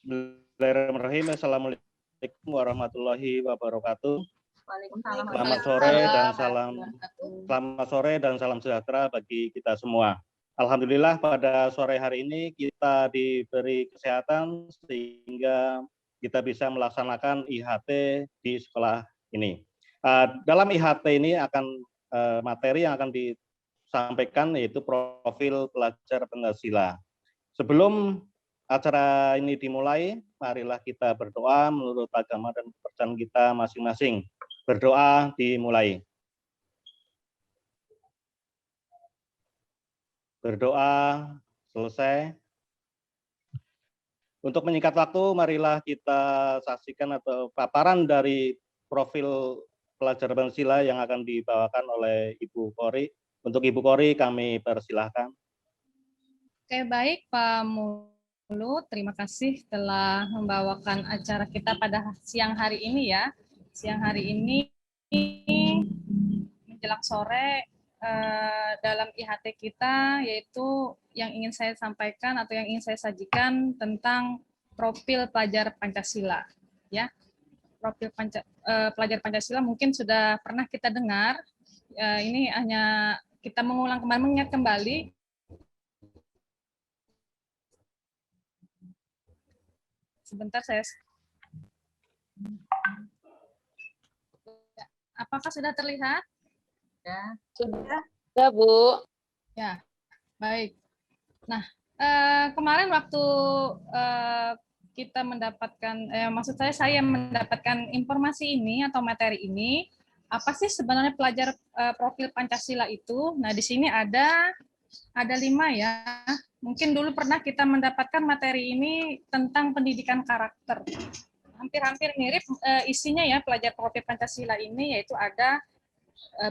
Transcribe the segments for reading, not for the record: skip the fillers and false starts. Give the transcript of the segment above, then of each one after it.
Bismillahirrahmanirrahim. Assalamualaikum warahmatullahi wabarakatuh. Selamat sore dan salam sejahtera bagi kita semua. Alhamdulillah pada sore hari ini kita diberi kesehatan sehingga kita bisa melaksanakan IHT di sekolah ini. Dalam IHT ini akan materi yang akan disampaikan yaitu profil pelajar Pancasila. Sebelum acara ini dimulai, marilah kita berdoa menurut agama dan kepercayaan kita masing-masing. Berdoa dimulai. Berdoa selesai. Untuk menyingkat waktu, marilah kita saksikan atau paparan dari profil pelajar Pancasila yang akan dibawakan oleh Ibu Kori. Untuk Ibu Kori kami persilahkan. Oke, baik Pak Mulu, terima kasih telah membawakan acara kita pada siang hari ini ya. Siang hari ini menjelang sore dalam IHT kita, yaitu yang ingin saya sampaikan atau yang ingin saya sajikan tentang profil pelajar Pancasila. Ya, profil pelajar Pancasila mungkin sudah pernah kita dengar. Ini hanya kita mengulang kembali, mengingat kembali. Sebentar saya. Apakah sudah terlihat? Ya. Sudah, Bu. Ya, baik. Nah, kemarin waktu kita mendapatkan, maksud saya mendapatkan informasi ini atau materi ini, apa sih sebenarnya pelajar profil Pancasila itu? Nah, di sini ada 5 ya. Mungkin dulu pernah kita mendapatkan materi ini tentang pendidikan karakter. Hampir-hampir mirip isinya ya pelajar profil Pancasila ini, yaitu ada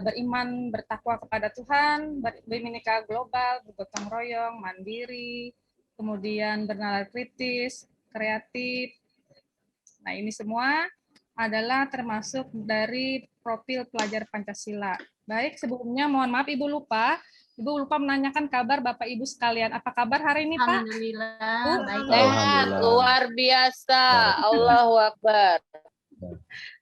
beriman, bertakwa kepada Tuhan, berbhinneka global, bergotong royong, mandiri, kemudian bernalar kritis, kreatif. Nah, ini semua adalah termasuk dari profil pelajar Pancasila. Baik, sebelumnya mohon maaf Ibu lupa menanyakan kabar Bapak Ibu sekalian. Apa kabar hari ini, Pak? Alhamdulillah. Sehat, luar biasa. Allahu Akbar.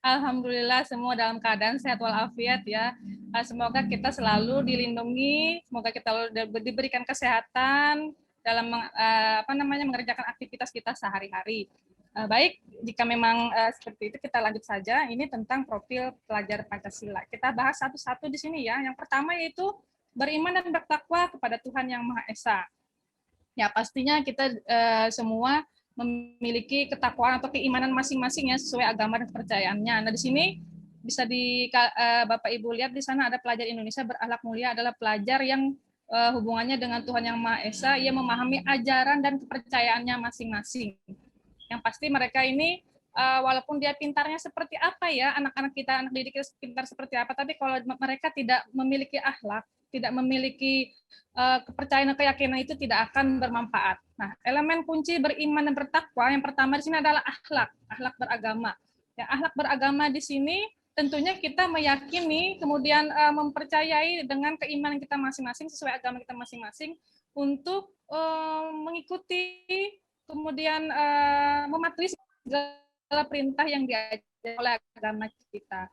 Alhamdulillah semua dalam keadaan sehat walafiat ya. Semoga kita selalu dilindungi, semoga kita diberikan kesehatan dalam mengerjakan aktivitas kita sehari-hari. Baik, jika memang seperti itu kita lanjut saja. Ini tentang profil pelajar Pancasila. Kita bahas satu-satu di sini ya. Yang pertama yaitu beriman dan bertakwa kepada Tuhan Yang Maha Esa. Ya, pastinya kita semua memiliki ketakwaan atau keimanan masing-masing ya sesuai agama dan kepercayaannya. Nah, di sini bisa Bapak Ibu lihat di sana ada pelajar Indonesia berakhlak mulia adalah pelajar yang hubungannya dengan Tuhan Yang Maha Esa, ia memahami ajaran dan kepercayaannya masing-masing. Yang pasti mereka ini walaupun dia pintarnya seperti apa ya, anak-anak kita, anak didik kita pintar seperti apa, tapi kalau mereka tidak memiliki akhlak, tidak memiliki kepercayaan dan keyakinan itu tidak akan bermanfaat. Nah, elemen kunci beriman dan bertakwa yang pertama di sini adalah akhlak beragama. Ya, akhlak beragama di sini tentunya kita meyakini, kemudian mempercayai dengan keimanan kita masing-masing sesuai agama kita masing-masing untuk mengikuti, kemudian mematuhi segala perintah yang diajarkan oleh agama kita.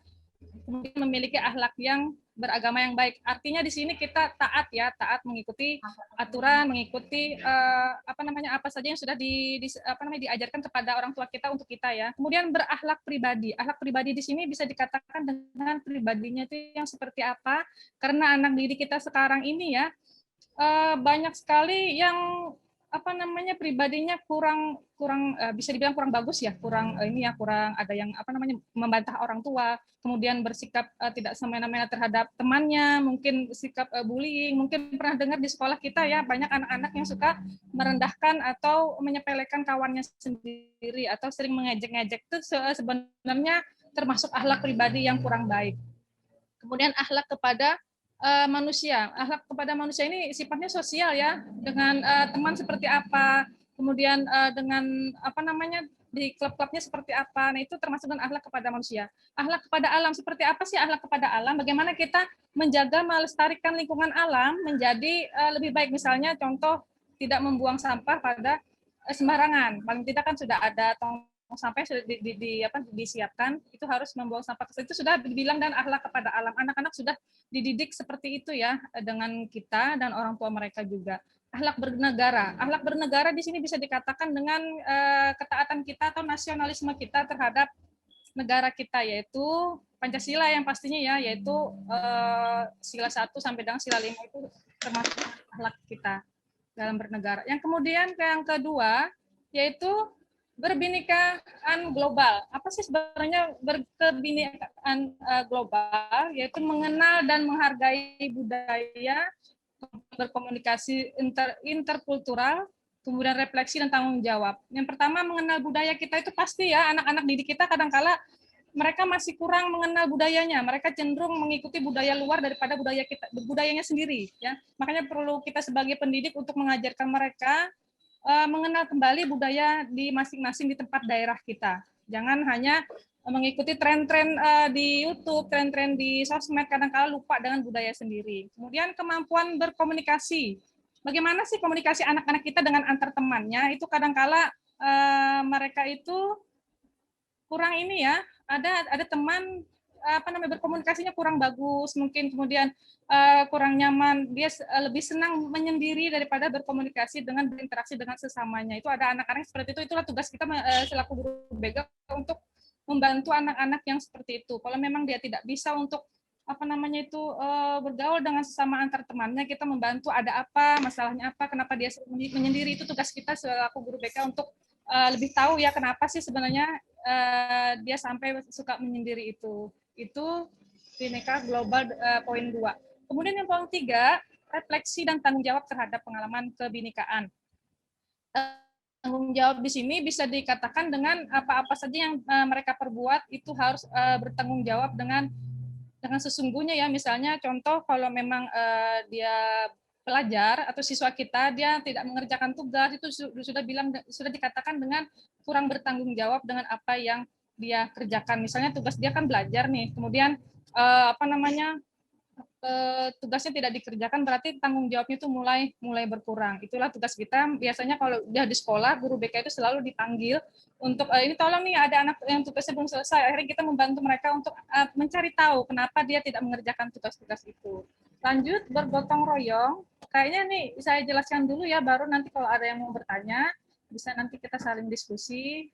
Kemudian memiliki akhlak yang beragama yang baik. Artinya di sini kita taat ya, taat mengikuti aturan, mengikuti apa saja yang sudah diajarkan kepada orang tua kita untuk kita ya. Kemudian berakhlak pribadi. Akhlak pribadi di sini bisa dikatakan dengan pribadinya itu yang seperti apa? Karena anak didik kita sekarang ini ya banyak sekali yang pribadinya kurang bisa dibilang kurang bagus ya, kurang ada yang membantah orang tua, kemudian bersikap tidak semena-mena terhadap temannya, mungkin sikap bullying, mungkin pernah dengar di sekolah kita ya banyak anak-anak yang suka merendahkan atau menyepelekan kawannya sendiri atau sering mengejek-ngejek. Itu sebenarnya termasuk akhlak pribadi yang kurang baik. Kemudian akhlak kepada manusia. Akhlak kepada manusia ini sifatnya sosial ya, dengan teman seperti apa, kemudian dengan di klub-klubnya seperti apa. Nah, itu termasuk dengan akhlak kepada manusia. Akhlak kepada alam seperti apa sih akhlak kepada alam? Bagaimana kita menjaga melestarikan lingkungan alam menjadi lebih baik, misalnya contoh tidak membuang sampah pada sembarangan. Paling tidak kan sudah ada tong sampah sudah disiapkan, itu harus membuang sampah ke situ, itu sudah dibilang, dan akhlak kepada alam. Anak-anak sudah dididik seperti itu ya dengan kita dan orang tua mereka juga. Akhlak bernegara. Akhlak bernegara di sini bisa dikatakan dengan ketaatan kita atau nasionalisme kita terhadap negara kita, yaitu Pancasila yang pastinya ya, yaitu sila 1 sampai dengan sila 5 itu termasuk akhlak kita dalam bernegara. Yang kemudian yang kedua yaitu berbinekaan global. Apa sih sebenarnya berkebinekaan global? Yaitu mengenal dan menghargai budaya, berkomunikasi interkultural, kemudian refleksi dan tanggung jawab. Yang pertama, mengenal budaya kita itu pasti ya, anak-anak didik kita kadangkala mereka masih kurang mengenal budayanya. Mereka cenderung mengikuti budaya luar daripada budayanya sendiri. Ya, makanya perlu kita sebagai pendidik untuk mengajarkan mereka mengenal kembali budaya di masing-masing di tempat daerah kita. Jangan hanya mengikuti tren-tren di YouTube, tren-tren di sosmed, kadang-kala lupa dengan budaya sendiri. Kemudian kemampuan berkomunikasi. Bagaimana sih komunikasi anak-anak kita dengan antar temannya? Itu kadang-kala mereka itu kurang ini ya. Ada teman berkomunikasinya kurang bagus, mungkin kemudian kurang nyaman, dia lebih senang menyendiri daripada berkomunikasi dengan berinteraksi dengan sesamanya. Itu ada anak-anak seperti itu. Itulah tugas kita selaku guru BK untuk membantu anak-anak yang seperti itu. Kalau memang dia tidak bisa untuk bergaul dengan sesama antar temannya, kita membantu ada apa, masalahnya apa, kenapa dia menyendiri. Itu tugas kita selaku guru BK untuk lebih tahu ya kenapa sih sebenarnya dia sampai suka menyendiri itu. Itu Bhinneka Global poin 2. Kemudian yang poin 3, refleksi dan tanggung jawab terhadap pengalaman kebinekaan. Tanggung jawab di sini bisa dikatakan dengan apa-apa saja yang mereka perbuat itu harus bertanggung jawab dengan sesungguhnya ya. Misalnya contoh kalau memang dia pelajar atau siswa kita dia tidak mengerjakan tugas, itu sudah dikatakan dengan kurang bertanggung jawab dengan apa yang dia kerjakan. Misalnya tugas dia kan belajar nih, kemudian tugasnya tidak dikerjakan, berarti tanggung jawabnya itu mulai berkurang. Itulah tugas kita. Biasanya kalau dia di sekolah, guru BK itu selalu dipanggil untuk ini tolong nih ada anak yang tugasnya belum selesai. Akhirnya kita membantu mereka untuk mencari tahu kenapa dia tidak mengerjakan tugas-tugas itu. Lanjut, bergotong royong. Kayaknya nih saya jelaskan dulu ya, baru nanti kalau ada yang mau bertanya bisa nanti kita saling diskusi,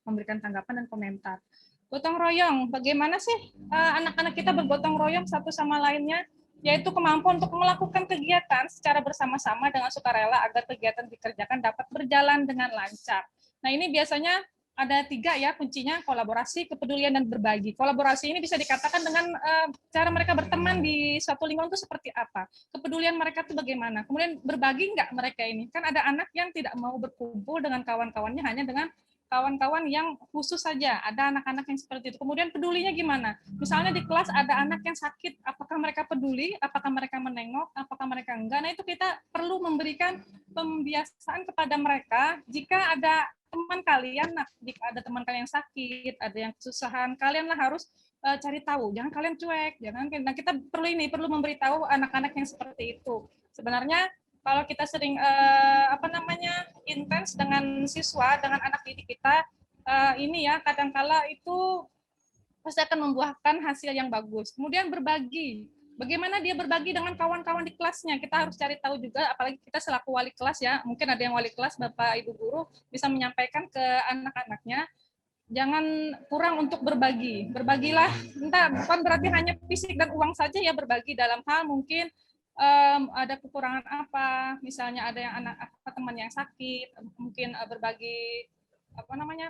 memberikan tanggapan dan komentar. Gotong royong, bagaimana sih anak-anak kita bergotong royong satu sama lainnya? Yaitu kemampuan untuk melakukan kegiatan secara bersama-sama dengan sukarela agar kegiatan dikerjakan dapat berjalan dengan lancar. Nah, ini biasanya ada 3 ya kuncinya: kolaborasi, kepedulian, dan berbagi. Kolaborasi ini bisa dikatakan dengan cara mereka berteman di suatu lingkungan itu seperti apa. Kepedulian mereka itu bagaimana. Kemudian berbagi enggak mereka ini. Kan ada anak yang tidak mau berkumpul dengan kawan-kawannya hanya dengan kawan-kawan yang khusus saja. Ada anak-anak yang seperti itu. Kemudian pedulinya gimana? Misalnya di kelas ada anak yang sakit, apakah mereka peduli? Apakah mereka menengok? Apakah mereka enggak? Nah, itu kita perlu memberikan pembiasaan kepada mereka. Jika ada teman kalian, jika ada teman kalian yang sakit, ada yang kesusahan, kalianlah harus cari tahu. Jangan kalian cuek. Nah, kita perlu memberitahu anak-anak yang seperti itu. Sebenarnya kalau kita sering intens dengan siswa, dengan anak didik kita, ini ya kadangkala itu pasti akan membuahkan hasil yang bagus. Kemudian berbagi. Bagaimana dia berbagi dengan kawan-kawan di kelasnya? Kita harus cari tahu juga, apalagi kita selaku wali kelas ya. Mungkin ada yang wali kelas, Bapak Ibu guru bisa menyampaikan ke anak-anaknya, jangan kurang untuk berbagi. Berbagilah, entah bukan berarti hanya fisik dan uang saja ya, berbagi dalam hal mungkin ada kekurangan apa, misalnya ada yang teman yang sakit, mungkin berbagi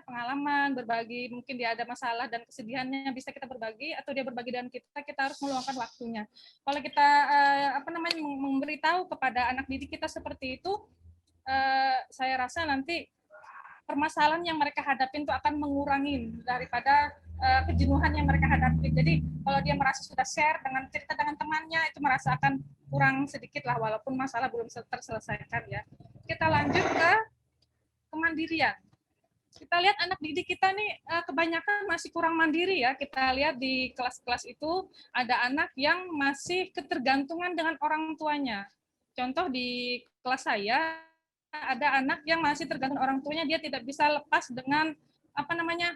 pengalaman, berbagi mungkin dia ada masalah dan kesedihannya bisa kita berbagi, atau dia berbagi dengan kita harus meluangkan waktunya. Kalau kita memberitahu kepada anak didik kita seperti itu, saya rasa nanti permasalahan yang mereka hadapi itu akan mengurangi daripada kejenuhan yang mereka hadapi. Jadi kalau dia merasa sudah share dengan cerita dengan temannya, itu merasa akan kurang sedikit lah, walaupun masalah belum terselesaikan ya. Kita lanjut ke kemandirian. Kita lihat anak didik kita nih kebanyakan masih kurang mandiri ya. Kita lihat di kelas-kelas itu ada anak yang masih ketergantungan dengan orang tuanya. Contoh di kelas saya ada anak yang masih tergantung orang tuanya, dia tidak bisa lepas dengan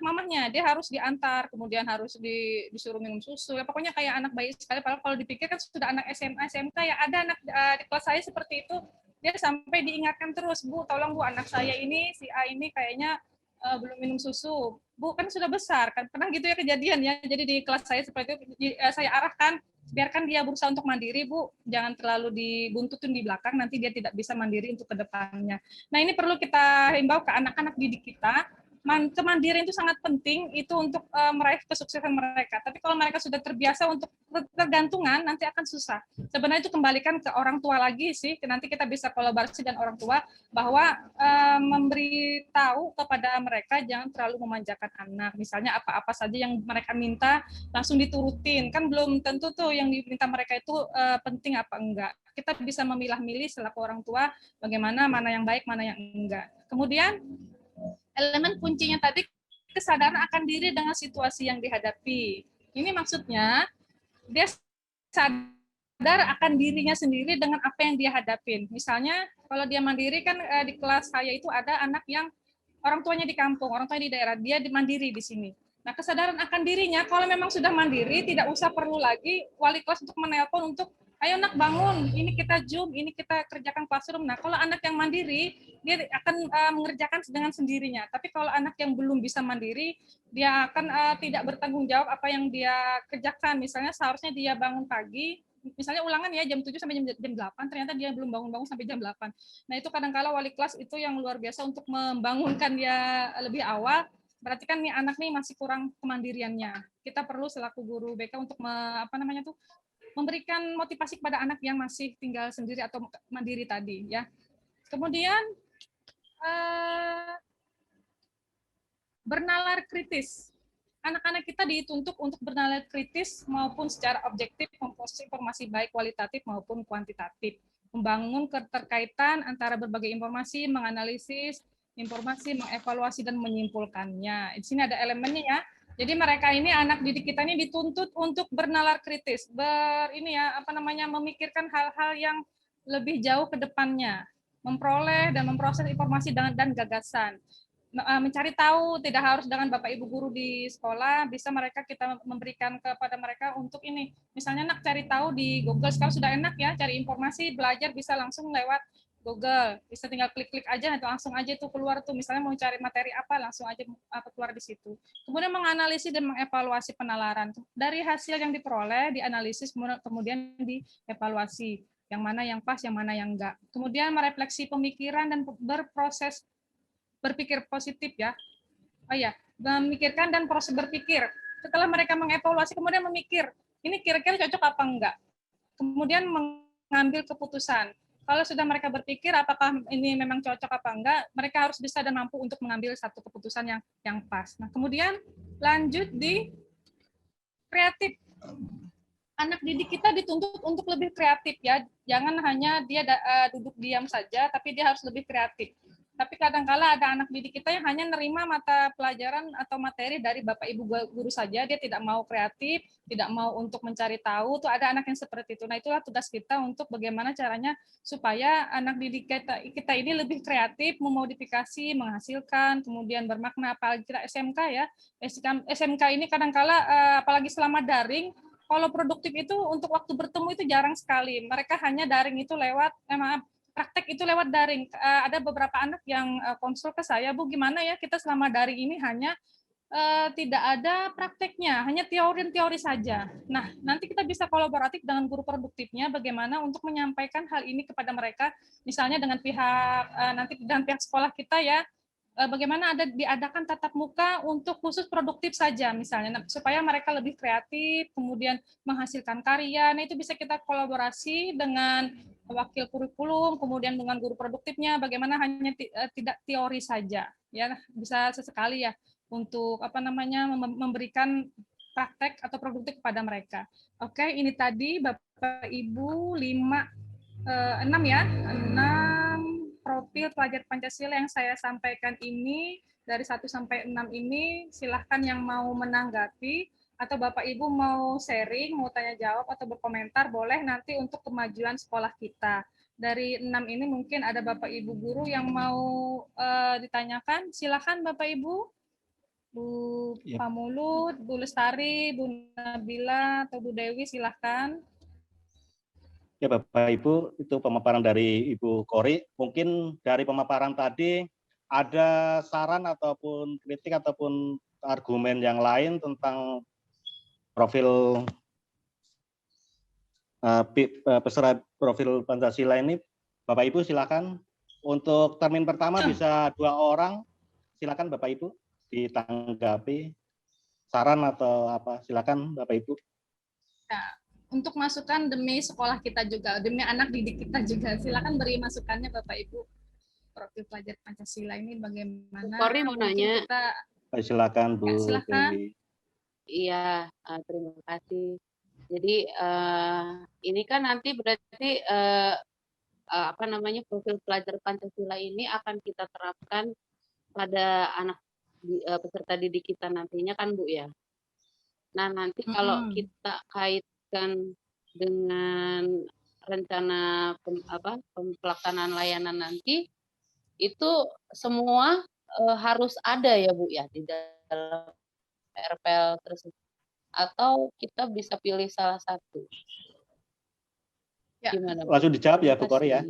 mamahnya, dia harus diantar, kemudian harus disuruh minum susu, ya pokoknya kayak anak bayi sekali. Padahal kalau dipikir kan sudah anak SMA, SMK ya. Ada anak di kelas saya seperti itu, dia sampai diingatkan terus, Bu, tolong Bu, anak saya ini si A ini kayaknya belum minum susu. Bu, kan sudah besar, kan pernah gitu ya kejadian ya. Jadi di kelas saya seperti itu, saya arahkan, biarkan dia berusaha untuk mandiri, Bu, jangan terlalu dibuntutin di belakang, nanti dia tidak bisa mandiri untuk ke depannya. Nah, ini perlu kita himbau ke anak-anak didik kita. Kemandirian itu sangat penting itu untuk meraih kesuksesan mereka. Tapi kalau mereka sudah terbiasa untuk tergantungan, nanti akan susah. Sebenarnya itu kembalikan ke orang tua lagi sih. Nanti kita bisa kolaborasi dengan orang tua bahwa memberitahu kepada mereka jangan terlalu memanjakan anak. Misalnya apa-apa saja yang mereka minta langsung diturutin. Kan belum tentu tuh yang diminta mereka itu penting apa enggak. Kita bisa memilah-milih selaku orang tua bagaimana mana yang baik, mana yang enggak. Kemudian elemen kuncinya tadi kesadaran akan diri dengan situasi yang dihadapi. Ini maksudnya dia sadar akan dirinya sendiri dengan apa yang dia hadapin. Misalnya kalau dia mandiri kan di kelas saya itu ada anak yang orang tuanya di kampung, orang tuanya di daerah, dia mandiri di sini. Nah, kesadaran akan dirinya kalau memang sudah mandiri tidak usah perlu lagi wali kelas untuk menelpon untuk ayo nak bangun, ini kita Zoom, ini kita kerjakan classroom. Nah, kalau anak yang mandiri, dia akan mengerjakan dengan sendirinya. Tapi kalau anak yang belum bisa mandiri, dia akan tidak bertanggung jawab apa yang dia kerjakan. Misalnya seharusnya dia bangun pagi, misalnya ulangan ya jam 7 sampai jam 8, ternyata dia belum bangun-bangun sampai jam 8. Nah, itu kadang-kala wali kelas itu yang luar biasa untuk membangunkan dia lebih awal. Berarti kan nih anak nih masih kurang kemandiriannya. Kita perlu selaku guru BK untuk memberikan motivasi kepada anak yang masih tinggal sendiri atau mandiri tadi ya. Kemudian bernalar kritis. Anak-anak kita dituntut untuk bernalar kritis maupun secara objektif memproses informasi baik kualitatif maupun kuantitatif. Membangun keterkaitan antara berbagai informasi, menganalisis informasi, mengevaluasi dan menyimpulkannya. Di sini ada elemennya ya. Jadi mereka ini anak didik kita ini dituntut untuk bernalar kritis, memikirkan hal-hal yang lebih jauh ke depannya, memperoleh dan memproses informasi dan gagasan, mencari tahu tidak harus dengan Bapak Ibu guru di sekolah, bisa kita memberikan kepada mereka untuk ini. Misalnya nak cari tahu di Google, sekarang sudah enak ya, cari informasi, belajar bisa langsung lewat Google, bisa tinggal klik-klik aja nanti langsung aja itu keluar tuh, misalnya mau cari materi apa langsung aja keluar di situ. Kemudian menganalisis dan mengevaluasi penalaran. Dari hasil yang diperoleh, dianalisis kemudian dievaluasi. Yang mana yang pas, yang mana yang enggak. Kemudian merefleksi pemikiran dan berpikir positif ya. Oh ya, memikirkan dan proses berpikir. Setelah mereka mengevaluasi kemudian memikir, ini kira-kira cocok apa enggak. Kemudian mengambil keputusan. Kalau sudah mereka berpikir apakah ini memang cocok apa enggak, mereka harus bisa dan mampu untuk mengambil satu keputusan yang pas. Nah, kemudian lanjut di kreatif. Anak didik kita dituntut untuk lebih kreatif ya. Jangan hanya dia duduk diam saja, tapi dia harus lebih kreatif. Tapi kadang-kala ada anak didik kita yang hanya nerima mata pelajaran atau materi dari Bapak Ibu guru saja, dia tidak mau kreatif, tidak mau untuk mencari tahu, tuh ada anak yang seperti itu. Nah, itulah tugas kita untuk bagaimana caranya supaya anak didik kita ini lebih kreatif, memodifikasi, menghasilkan, kemudian bermakna, apalagi kita SMK ya. SMK ini kadang-kala apalagi selama daring, kalau produktif itu untuk waktu bertemu itu jarang sekali. Mereka hanya daring itu lewat, praktek itu lewat daring. Ada beberapa anak yang konsul ke saya, Bu, gimana ya kita selama daring ini hanya tidak ada prakteknya, hanya teori saja. Nah, nanti kita bisa kolaboratif dengan guru produktifnya, bagaimana untuk menyampaikan hal ini kepada mereka, misalnya dengan pihak sekolah kita ya, bagaimana diadakan tatap muka untuk khusus produktif saja misalnya, supaya mereka lebih kreatif, kemudian menghasilkan karya. Nah, itu bisa kita kolaborasi dengan wakil kurikulum, kemudian dengan guru produktifnya, bagaimana hanya tidak teori saja, ya bisa sesekali ya untuk memberikan praktek atau produktif kepada mereka. Oke, ini tadi Bapak Ibu 6 ya, 6 profil pelajar Pancasila yang saya sampaikan ini dari 1 sampai 6 ini, silahkan yang mau menanggapi atau Bapak Ibu mau sharing, mau tanya jawab atau berkomentar, boleh nanti untuk kemajuan sekolah kita. dari 6 ini mungkin ada Bapak Ibu guru yang mau ditanyakan. Silakan Bapak Ibu. Bu Ya. Pamulut, Bu Lestari, Bu Nabila, atau Bu Dewi, silakan. Ya Bapak Ibu, itu pemaparan dari Ibu Kori. Mungkin dari pemaparan tadi ada saran ataupun kritik ataupun argumen yang lain tentang profil peserta profil Pancasila ini. Bapak Ibu silakan. Untuk termin pertama bisa 2 orang. Silakan Bapak Ibu ditanggapi saran atau apa. Silakan Bapak Ibu. Ya, untuk masukan demi sekolah kita juga, demi anak didik kita juga. Silakan beri masukannya Bapak Ibu. Profil pelajar Pancasila ini bagaimana? Kori mau nanya. Kita... Silakan Bu silakan. Dewi. Iya, terima kasih. Jadi ini kan nanti berarti profil pelajar Pancasila ini akan kita terapkan pada anak peserta didik kita nantinya kan Bu ya. Nah nanti kalau kita kaitkan dengan rencana pelaksanaan layanan nanti itu semua harus ada ya Bu ya di dalam RPL tersebut, atau kita bisa pilih salah satu? Ya. Gimana Bu? Langsung dijawab ya Bu Kori ya.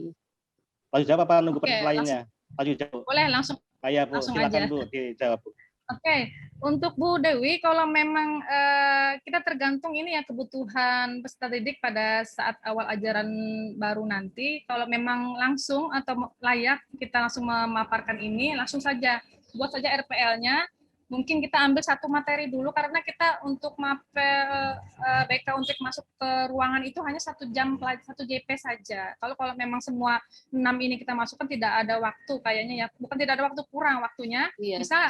Langsung jawab apa nunggu lainnya? Langsung jawab. Boleh langsung. Kayak Bu, langsung silakan aja. Bu dijawab Bu. Oke, untuk Bu Dewi, kalau memang kita tergantung ini ya kebutuhan peserta didik pada saat awal ajaran baru nanti, kalau memang langsung atau layak kita langsung memaparkan ini, langsung saja buat saja RPL-nya. Mungkin kita ambil satu materi dulu karena kita untuk mapel BK untuk masuk ke ruangan itu hanya 1 jam 1 JP saja. Kalau memang semua 6 ini kita masukkan tidak ada waktu kayaknya ya, bukan tidak ada waktu, kurang waktunya. Iya, bisa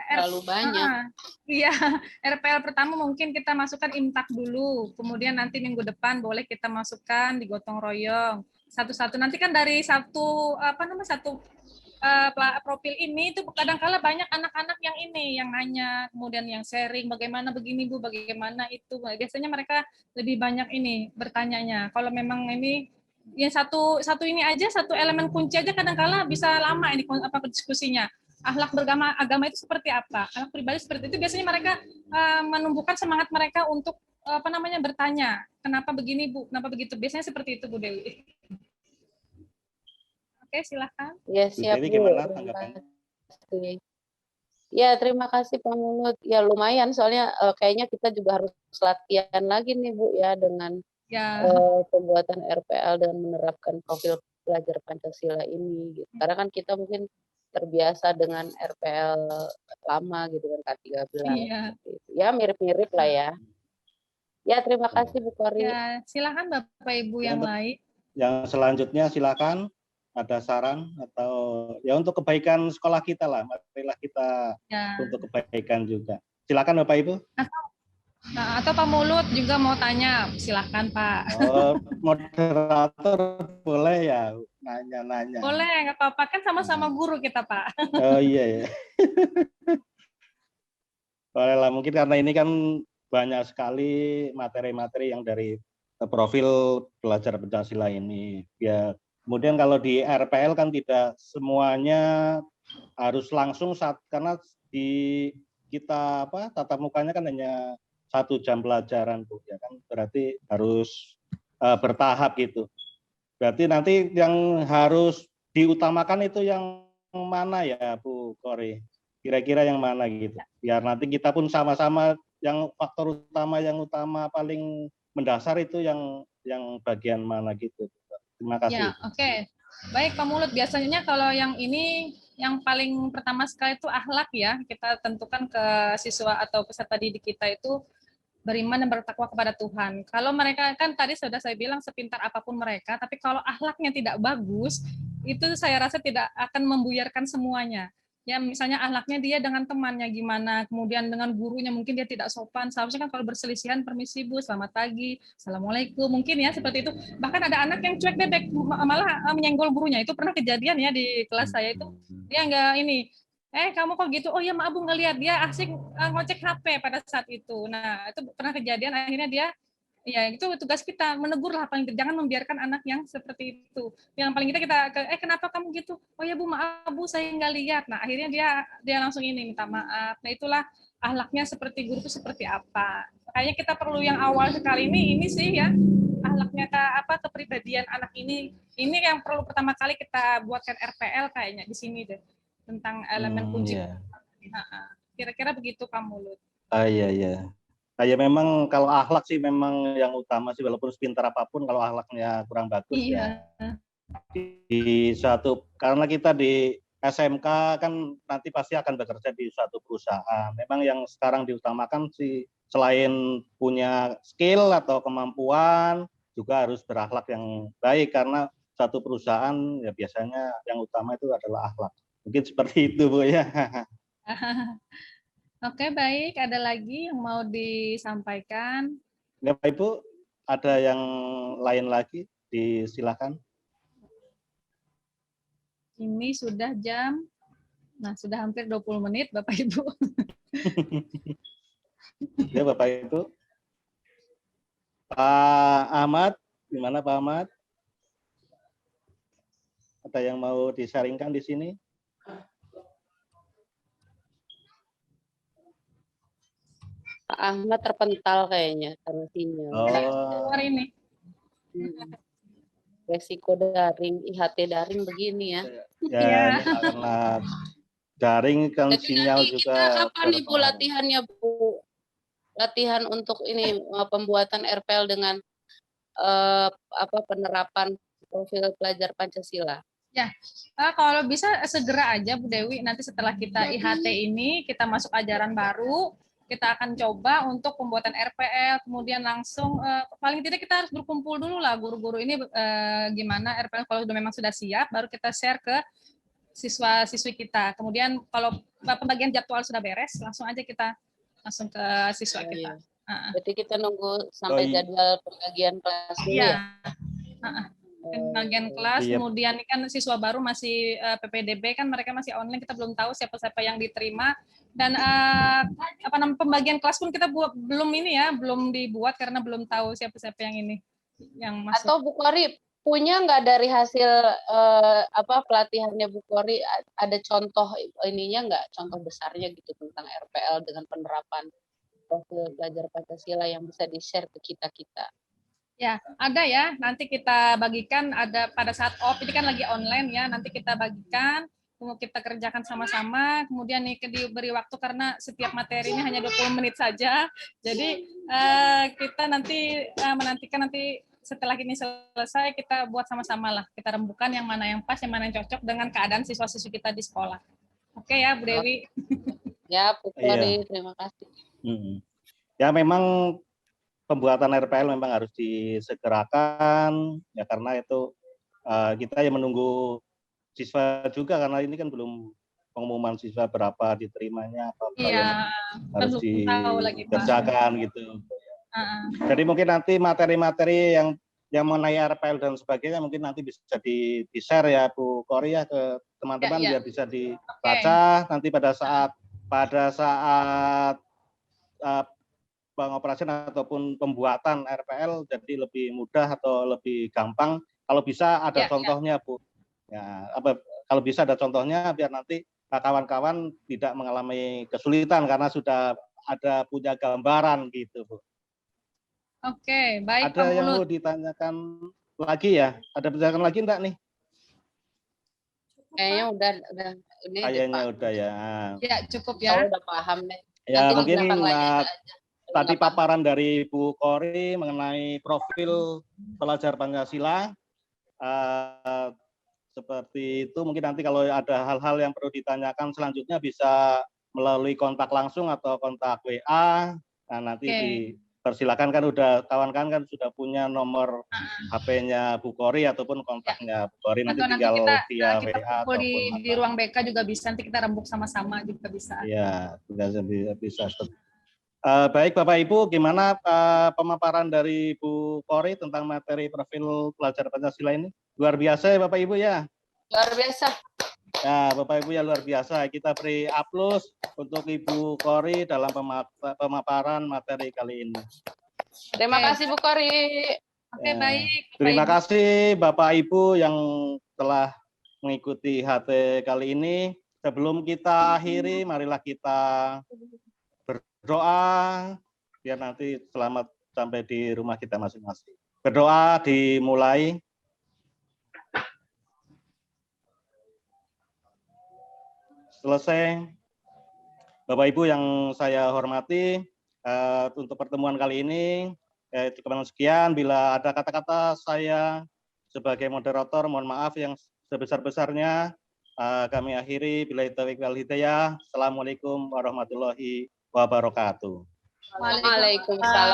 terlalu banyak. Iya, RPL pertama mungkin kita masukkan imtak dulu, kemudian nanti minggu depan boleh kita masukkan di gotong royong satu-satu. Nanti kan dari satu profil ini itu kadang-kala banyak anak-anak yang ini yang nanya, kemudian yang sharing bagaimana begini Bu, bagaimana itu. Biasanya mereka lebih banyak ini bertanyanya. Kalau memang ini yang satu ini aja, satu elemen kunci aja kadang-kala bisa lama ini diskusinya. Akhlak agama itu seperti apa? Akhlak pribadi seperti itu. Biasanya mereka menumbuhkan semangat mereka untuk bertanya, kenapa begini Bu, kenapa begitu. Biasanya seperti itu Bu Dewi. Oke, silakan. Ya, siap Bu. Gimana tanggapannya? Ya, terima kasih Pak Mulut. Ya, lumayan soalnya kayaknya kita juga harus latihan lagi nih Bu ya dengan pembuatan RPL dan menerapkan profil pelajar Pancasila ini gitu. Karena kan kita mungkin terbiasa dengan RPL lama gitu kan K13. Iya. Ya, mirip-mirip lah ya. Ya, terima kasih Bu Kori. Ya, silakan Bapak Ibu yang lain. Yang selanjutnya silakan. Ada saran atau ya untuk kebaikan sekolah kita lah, marilah kita untuk kebaikan juga. Silakan Bapak Ibu. Atau Pak Mulut juga mau tanya, silakan Pak. Oh, moderator boleh ya nanya-nanya. Boleh, nggak apa-apa, kan sama-sama guru kita Pak. Oh iya ya. Boleh lah, mungkin karena ini kan banyak sekali materi-materi yang dari profil pelajar Pancasila ini. Ya. Kemudian kalau di RPL kan tidak semuanya harus langsung karena di kita tatap mukanya kan hanya 1 jam pelajaran Bu ya kan, berarti harus bertahap gitu. Berarti nanti yang harus diutamakan itu yang mana ya Bu Kori? Kira-kira yang mana gitu? Biar nanti kita pun sama-sama yang faktor utama paling mendasar itu yang bagian mana gitu. Terima kasih. Ya, oke. Baik Pak Mulut, biasanya kalau yang ini yang paling pertama sekali itu akhlak ya. Kita tentukan ke siswa atau peserta didik kita itu beriman dan bertakwa kepada Tuhan. Kalau mereka kan tadi sudah saya bilang sepintar apapun mereka, tapi kalau akhlaknya tidak bagus, itu saya rasa tidak akan membuyarkan semuanya. Ya misalnya akhlaknya dia dengan temannya gimana, kemudian dengan gurunya mungkin dia tidak sopan. Seharusnya kan kalau berselisihan permisi Bu, selamat pagi, assalamualaikum, mungkin ya seperti itu. Bahkan ada anak yang cuek bebek malah menyenggol gurunya. Itu pernah kejadian ya di kelas saya itu. Dia enggak ini, kamu kok gitu? Oh iya maaf Bu, ngelihat dia asik ngecek HP pada saat itu. Nah itu pernah kejadian, akhirnya dia Ya, itu tugas kita, menegur lah paling jangan membiarkan anak yang seperti itu. Yang paling kita kenapa kamu gitu? Oh ya Bu, maaf Bu, saya nggak lihat. Nah, akhirnya dia langsung ini minta maaf. Nah, itulah akhlaknya seperti guru itu seperti apa. Kayaknya kita perlu yang awal sekali ini sih ya, akhlaknya kepribadian anak ini yang perlu pertama kali kita buatkan RPL kayaknya di sini deh, tentang elemen kunci. Iya. Kira-kira begitu kamu, Lut. Iya, iya. Nah, ya memang kalau akhlak sih memang yang utama sih, walaupun sepintar apapun kalau akhlaknya kurang bagus Iya. ya. Karena kita di SMK kan nanti pasti akan bekerja di suatu perusahaan. Memang yang sekarang diutamakan sih selain punya skill atau kemampuan, juga harus berakhlak yang baik, karena satu perusahaan ya biasanya yang utama itu adalah akhlak. Mungkin seperti itu, Bu ya. Oke, baik. Ada lagi yang mau disampaikan? Ya, Pak Ibu, ada yang lain lagi? Disilakan. Ini sudah sudah hampir 20 menit, Bapak Ibu. Ya, Bapak Ibu. Pak Ahmad, gimana Pak Ahmad? Ada yang mau disaringkan di sini? Pak Ahmad terpental kayaknya karena sinyal. Hari ini. Resiko daring, IHT daring begini ya. Ya, ini karena daring kan. Jadi sinyal nanti juga. Kita kapan nih Bu latihannya Bu? Latihan untuk ini pembuatan RPL dengan penerapan profil pelajar Pancasila. Ya, kalau bisa segera aja Bu Dewi, nanti setelah kita IHT ini, kita masuk ajaran baru, kita akan coba untuk pembuatan RPL, kemudian langsung, paling tidak kita harus berkumpul dulu lah guru-guru ini gimana RPL, kalau memang sudah siap, baru kita share ke siswa-siswi kita. Kemudian kalau pembagian jadwal sudah beres, langsung aja kita langsung ke siswa kita. Berarti kita nunggu sampai jadwal pembagian kelas dulu ya? Pembagian kelas, kemudian kan siswa baru masih PPDB kan mereka masih online, kita belum tahu siapa-siapa yang diterima, dan pembagian kelas pun kita belum dibuat karena belum tahu siapa-siapa yang ini yang masuk. Atau Bu Kori punya nggak dari hasil pelatihannya Bu Kori ada contoh ininya nggak, contoh besarnya gitu tentang RPL dengan penerapan profil pelajar Pancasila yang bisa di-share ke kita-kita? Ya, ada ya. Nanti kita bagikan, ada pada saat ini kan lagi online ya, nanti kita bagikan, kemudian kita kerjakan sama-sama, kemudian nih diberi waktu karena setiap materi ini hanya 20 menit saja. Jadi kita nanti menantikan nanti setelah ini selesai, kita buat sama-sama lah. Kita rembukan yang mana yang pas, yang mana yang cocok dengan keadaan siswa-siswi kita di sekolah. Oke ya, Bu Dewi. Ya, Bu Kori, terima kasih. Ya, memang pembuatan RPL memang harus disegerakan ya, karena itu kita yang menunggu siswa juga, karena ini kan belum pengumuman siswa berapa diterimanya, apa yang harus dikerjakan gitu. Jadi mungkin nanti materi-materi yang mengenai RPL dan sebagainya mungkin nanti bisa di-share ya Bu Kori ya ke teman-teman biar bisa dibaca nanti pada saat pengoperasian ataupun pembuatan RPL jadi lebih mudah atau lebih gampang. Kalau bisa ada contohnya, Bu. Ya, kalau bisa ada contohnya biar nanti kawan-kawan tidak mengalami kesulitan karena sudah ada punya gambaran gitu, Bu. Oke, baik. Ada yang mau ditanyakan lagi ya? Ada pertanyaan lagi enggak nih? Kayaknya udah ini. Kayaknya udah ya. Ya, cukup ya. Udah paham deh. Ya, mungkin tadi paparan dari Bu Kori mengenai profil pelajar Pancasila seperti itu. Mungkin nanti kalau ada hal-hal yang perlu ditanyakan selanjutnya bisa melalui kontak langsung atau kontak WA. Nah, nanti dipersilakan, kan udah kawan-kawan kan sudah punya nomor HP-nya Bu Kori ataupun kontaknya Bu Kori, nanti tinggal via WA atau di ruang BK juga bisa, nanti kita rembuk sama-sama juga bisa. Iya, bisa. Baik Bapak Ibu, gimana pemaparan dari Bu Kori tentang materi profil pelajar Pancasila ini? Luar biasa ya Bapak Ibu ya? Luar biasa. Ya Bapak Ibu ya, luar biasa. Kita beri aplaus untuk Ibu Kori dalam pemaparan materi kali ini. Terima kasih Bu Kori. Oke, baik. Terima Baik. kasih Bapak Ibu yang telah mengikuti HT kali ini. Sebelum kita akhiri, marilah kita berdoa biar nanti selamat sampai di rumah kita masing-masing. Berdoa dimulai. Selesai. Bapak Ibu yang saya hormati, untuk pertemuan kali ini cukup sekian. Bila ada kata-kata saya sebagai moderator, mohon maaf yang sebesar-besarnya. Kami akhiri. Billahi taufiq wal hidayah. Assalamualaikum warahmatullahi wabarakatuh. Waalaikumsalam.